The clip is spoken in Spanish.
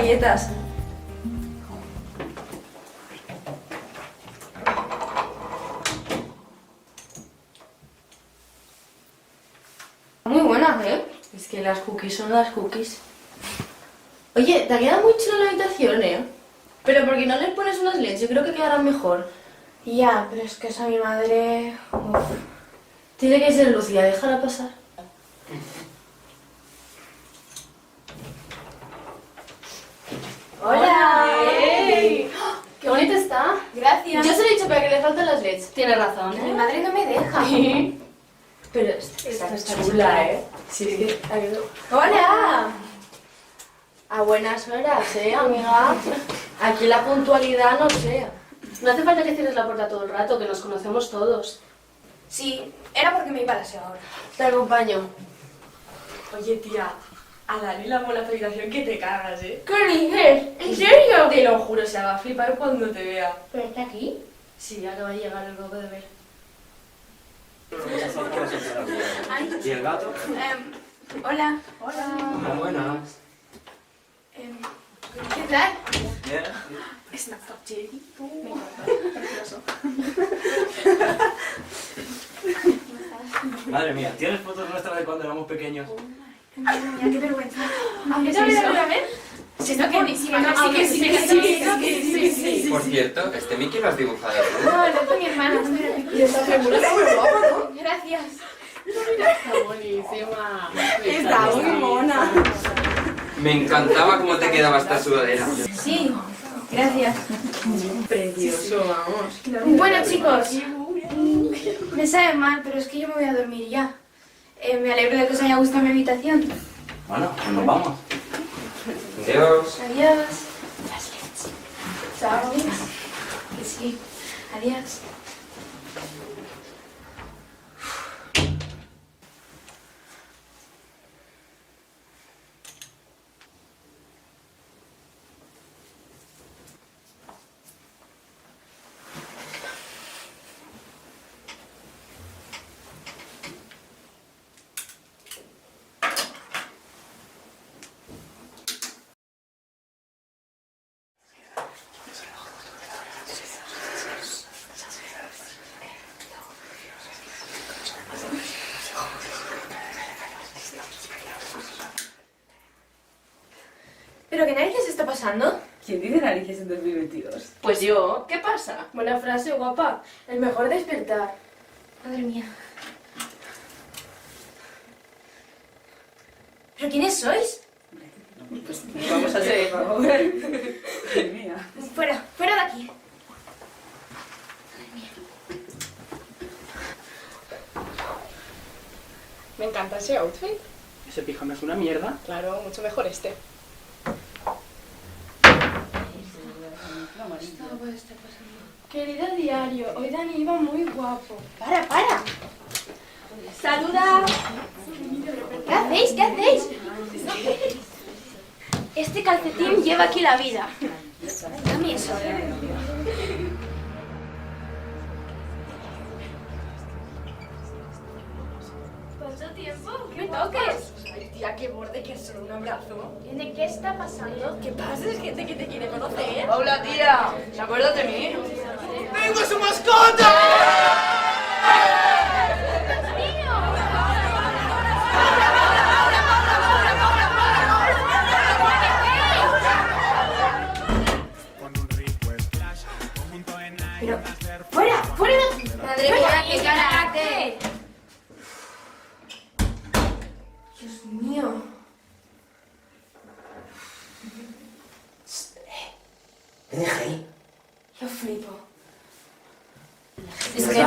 galletas. Muy buenas, ¿eh? Es que las cookies son las cookies. Oye, te ha quedado muy chulo la habitación, ¿eh? Pero ¿por qué no le pones unas LEDs? Yo creo que quedarán mejor. Ya, pero es que eso a mi madre... Uf. Tiene que ser Lucía, déjala pasar. ¡Hola! ¡Ey! ¡Qué bonito está! Gracias. Yo se lo he dicho, pero que le faltan las LEDs. Tienes razón, Mi ¿eh? madre no me deja. Pero esta está chula, ¿eh? Sí. ¡Hola! A buenas horas, amiga? Aquí la puntualidad no sé. No hace falta que cierres la puerta todo el rato, que nos conocemos todos. Sí, era porque me iba a la ahora. Te acompaño. Oye, tía, a Dani la mola tu habitación que te cagas, ¿eh? ¿Qué dices? ¿En serio? Te lo juro, se va a flipar cuando te vea. ¿Pero está aquí? Sí, acaba de llegar el loco de ver. ¿Y el gato? Hola. Hola, buenas. ¿Qué tal? Bien. Madre mía, ¿tienes fotos nuestras de cuando éramos pequeños? Mira, qué vergüenza. A ver. Sí, está buenísima. Ah, que sí. Por cierto, este Mickey lo has dibujado tú. No, lo hace mi hermana. Y esta figura está muy guapa, ¿no? Gracias. Está buenísima. Está muy mona. Me encantaba cómo te quedaba esta sudadera. Sí, gracias. Precioso, vamos. Bueno, chicos, me sabe mal, pero es que yo me voy a dormir ya. Me alegro de que os haya gustado mi habitación. Bueno, pues nos vamos. Adiós. Adiós. Chao. Que sí. Adiós. ¿Pero qué narices está pasando? ¿Quién dice narices en 2022? Pues yo, ¿qué pasa? Buena frase, guapa. El mejor despertar. Madre mía. ¿Pero quiénes sois? Vamos a hacer, por favor. Madre mía. Fuera, fuera de aquí. Me encanta ese outfit. Ese pijama es una mierda. Claro, mucho mejor este. Querido diario, hoy Dani iba muy guapo. ¡Para! ¡Saluda! ¿Qué hacéis? ¿Qué hacéis? Este calcetín lleva aquí la vida. Dame eso. ¿Cuánto tiempo? ¿Qué me toques? Ay, tía, qué borde, que es solo un abrazo. ¿De qué está pasando? ¿Qué pasa? Es gente que te quiere conocer. Hola, tía. ¿Se acuerdas de mí? ¡Vengo su mascota! Pero, ¡fuera! ¡Fuera de aquí! Madre mía, qué carácter. Dios mío. ¿Qué deja ahí? Yo flipo. Es que